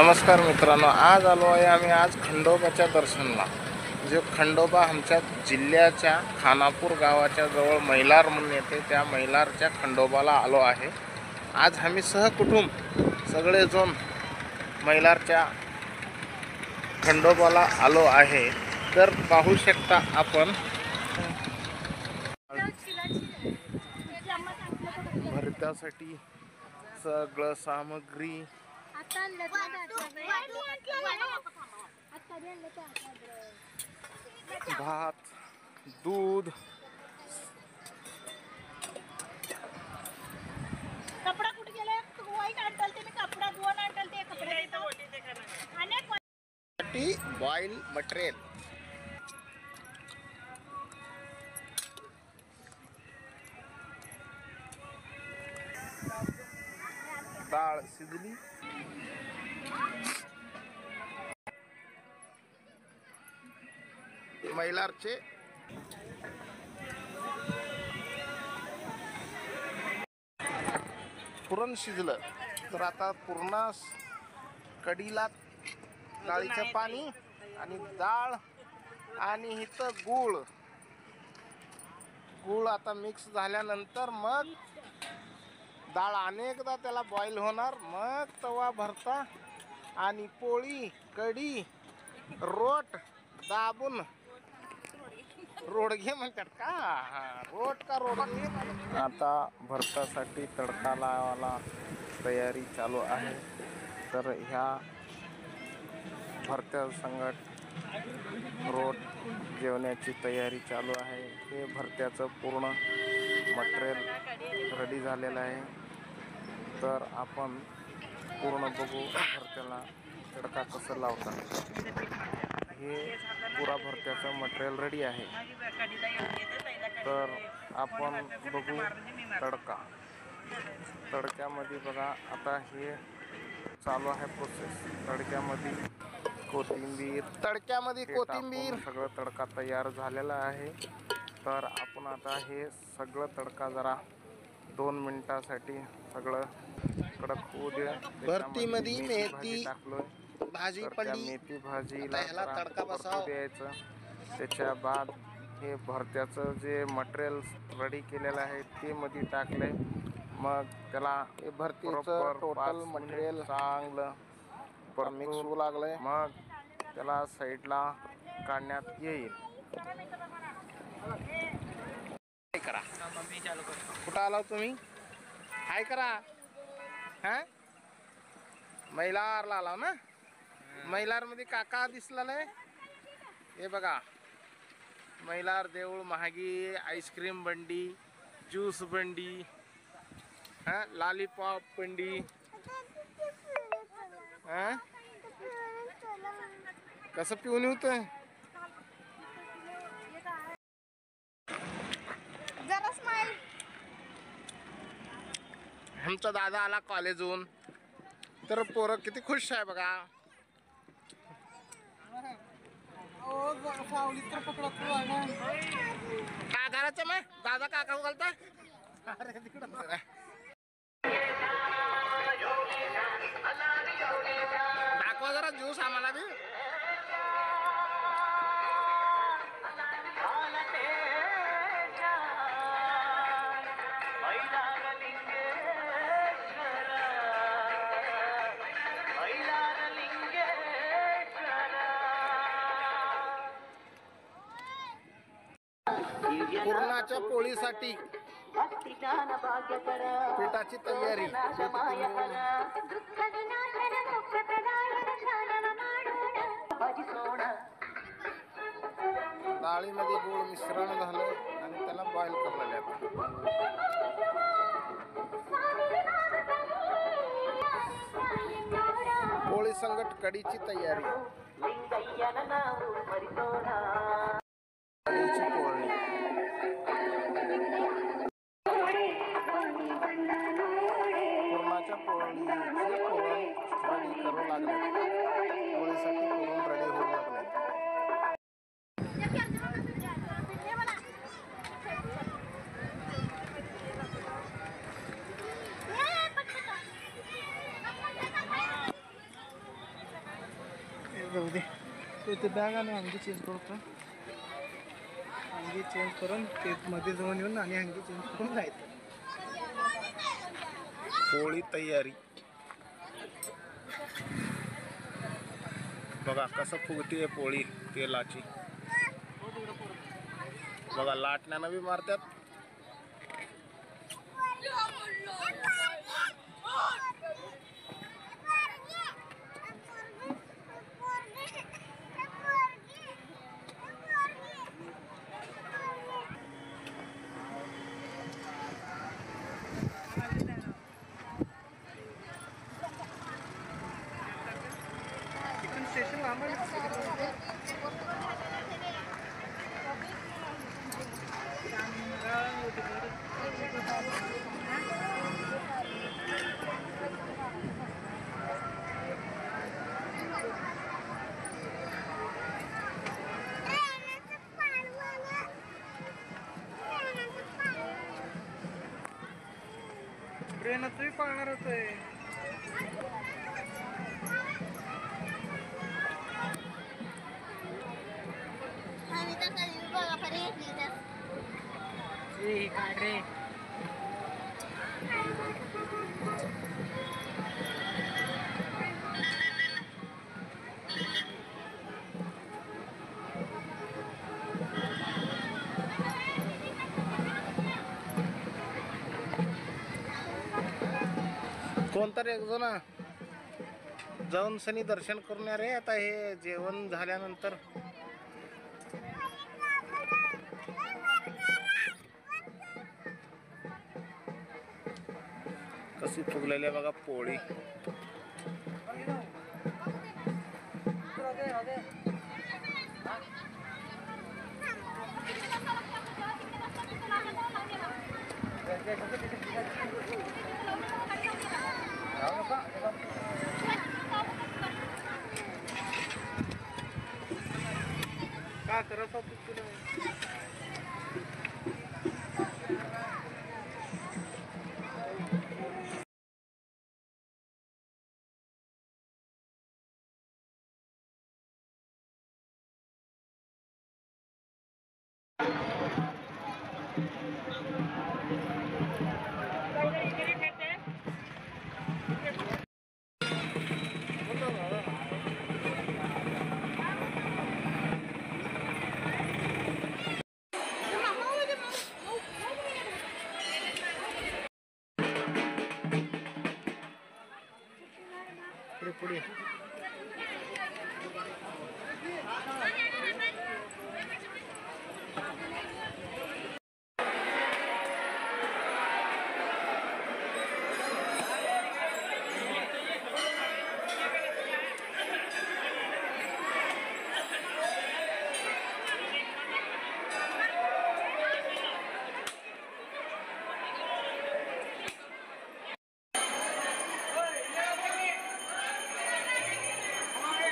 नमस्कार मित्रांनो, आज आलो आहे आम्ही आज खंडोबाच्या दर्शनाला। जो खंडोबा आमच्या जिल्ह्याच्या खानापूर गावाच्या जवळ मैलार म्हणून येते, त्या मैलारच्या खंडोबाला आलो आहे। आज आम्ही सहकुटुंब सगळेजण मैलारच्या खंडोबाला आलो आहे। तर पाहू शकता आपण भरत्यासाठी सगळं सामग्री, भात, दूध, कपडा कुठे गेले? वाईट आणताल ते, मी कपडा दोन आणताल ते कपडे साठी बॉईल मटेरियल, डाळ शिजली, मैलारचे पुरण शिजलं। तर आता पुरणास कढीला डाळीचं पाणी आणि डाळ आणि इथं गूळ आता मिक्स झाल्यानंतर मग डाळ अनेकदा त्याला बॉईल होणार, मग तवा भरता आणि पोळी, कढी, रोट दाबून रोडगे म्हणतात का? रोट का रोडगे। आता भरतासाठी तडका लावायला तयारी चालू आहे। तर ह्या भरत्या संगट रोट जेवण्याची तयारी चालू आहे। हे भरत्याचं पूर्ण मटेरियल रेडी झालेलं आहे। तर आपण पूर्ण बघू भरत्याला तडका कसं लावतात। हे पुरा भरत्याचं मटेरियल रेडी आहे। तर आपण बघू तडक्यामध्ये बघा, आता हे चालू आहे प्रोसेस। तडक्यामध्ये कोथिंबीर सगळं तडका तयार झालेला आहे। तर आपण आता हे सगळं तडका जरा 2 मिनिटासाठी सगळं कडक होऊ दे। भरतीमध्ये मेथी टाकलोय, भाजी पडली, मेथी भाजीला तडका बसवू द्यायचं। त्याच्या बाद हे भरत्याचं जे मटेरियल रेडी केलेलं आहे ते मध्ये टाकले। मग त्याला हे भरतीचं टोटल मटेरियल चांगलं मिक्स होऊ लागलंय। मग त्याला साईडला काढण्यात येईल। करा कुठं आला तुम्ही? हाय करा। हा, मैलारला आला ना? मैलार मध्ये काका दिसलाय हे बघा। मैलार देऊळ महागी, आईस्क्रीम बंडी, ज्यूस बंडी, लॉलीपॉप बंडी, कसं पिऊन होतं। आमचा दादा आला कॉलेजहून, तर पोरं किती खुश आहे बघा। काय करायचं मग दादा, काका घालता दाखवा जरा ज्यूस आम्हाला बी। पुरणाच्या पोळीसाठी पिठाची तयारी। डाळीमध्ये गूळ मिश्रण झालं आणि त्याला बॉईल करलेलं आहे। पोळी संगट कढीची तयारी। पुरणाच्या पोळीचे पुरण रेडी करू लागले। पोळीसाठी पुरण रेडी होऊ लागले। जाऊ दे. ते बॅग आणि अंगी चेंज करतो. अंगी चेंज करून ते मध्ये जाऊन येऊन आणि अंगी चेंज करून जायचं. पोळी तयारी बघा कसं फुगतीये पोळी तेलाची. बघा लाटण्यानं बी मारतात. स्टेशन लांब आहे. ट्रेनच पाळणार होतोय. काय रे कोणतरी एक जण जाऊन सनी दर्शन करून रे. आता हे जेवण झाल्यानंतर कशी फुगलेली आहे बघा पोळी. का करत होतो तुला. पुढे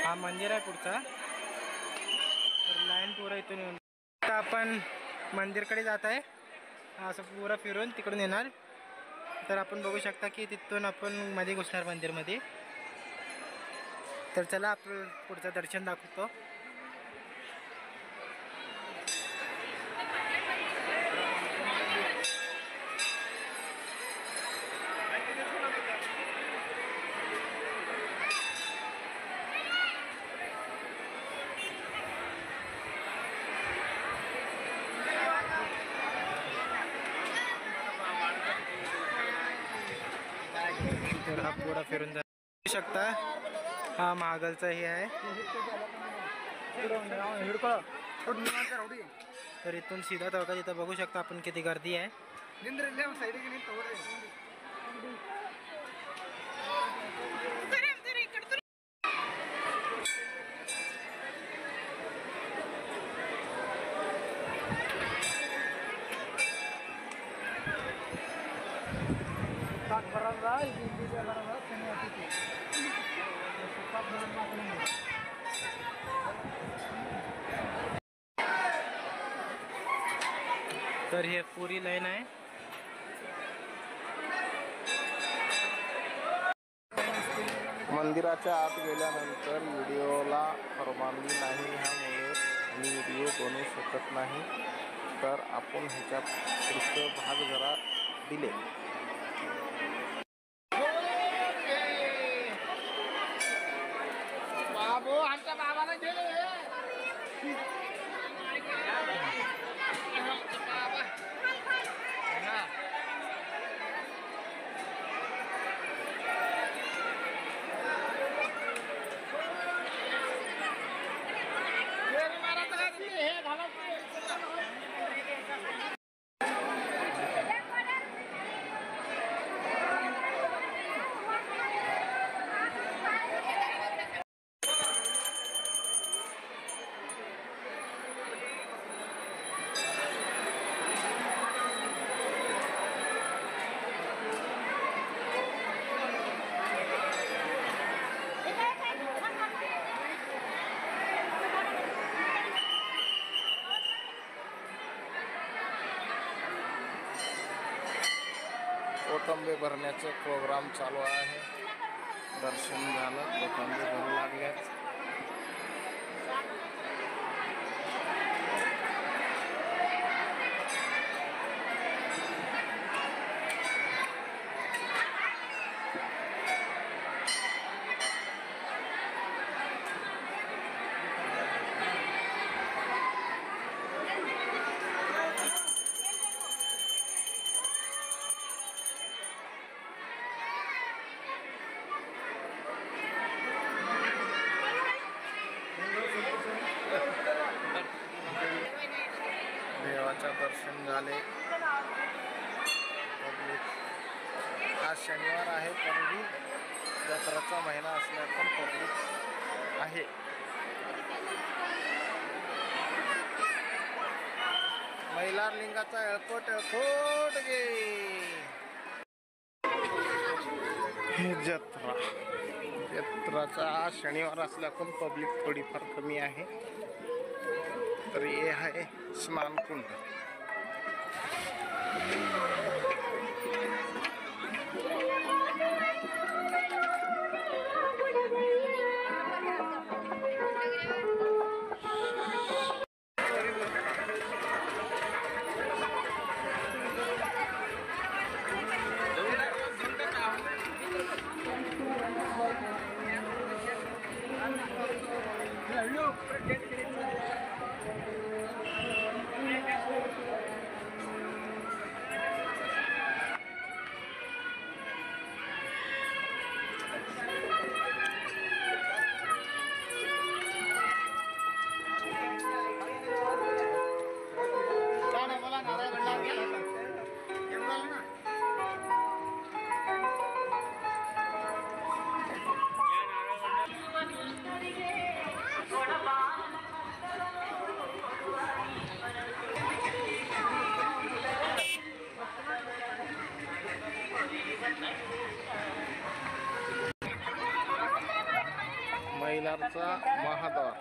हा मंदिर आहे पुढचा. तर लाईन पुरा इथून येऊन आता आपण मंदिरकडे जात आहे. असं पुरा फिरून तिकडून येणार. तर आपण बघू शकता की तिथून आपण मध्ये घुसणार मंदिरमध्ये. तर चला आपण पुढचं दर्शन दाखवतो. तर हा पुरा फिरून जा शकता. हा महागलचा हे आहे. तर इथून सीधा तळका तिथं बघू शकता आपण किती गर्दी आहे. तर हे पुरी लाईन आहे. मंदिराच्या आत गेल्यानंतर व्हिडिओला परवानगी नाही, ह्यामुळे मी व्हिडिओ बनवू शकत नाही. तर आपण ह्याच्या पुढचं भाग जरा दिले. बाबू आमच्या बाबाला गेले कोटंबे भरण्याचे प्रोग्राम चालू आहे. दर्शन झालं, कोटंबे भरू लागल्यात. देवाचं दर्शन झाले. आज शनिवार आहे, तरीही जत्राचा महिना असल्या पण पब्लिक आहे. महिला लिंगाचा एळकोट एळकोट गे. हे जत्राचा आज शनिवार असल्या पण पब्लिक थोडीफार कमी आहे. तर हे आहे स्नानकुंड. महिलांचा महाद्वार.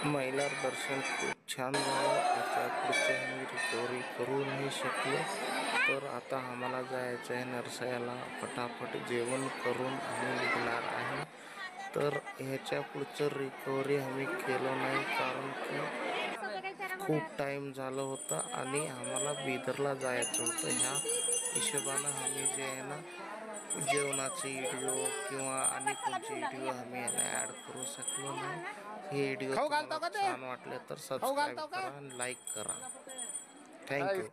महिला दर्शन खूप छान झालं. त्याच्या पुढचं आम्ही रिकव्हरी करू नाही शकलो. तर आता आम्हाला जायचं आहे नरसाळ्याला. फटाफट जेवण करून आम्ही निघणार आहे. तर ह्याच्या पुढचं रिकव्हरी आम्ही केलं नाही, कारण की खूप टाईम झालं होतं आणि आम्हाला बिदरला जायचं होतं. ह्या हिशोबानं आम्ही जे आहे ना जेवणाचे व्हिडिओ किंवा आणि कोणते व्हिडिओ आम्ही याला ॲड करू शकलो नाही. हे व्हिडिओ खाऊ घालतो का ते? छान वाटले तर खाऊ सबस्क्राईब घालतो का? करा, लाईक करा. थँक्यू.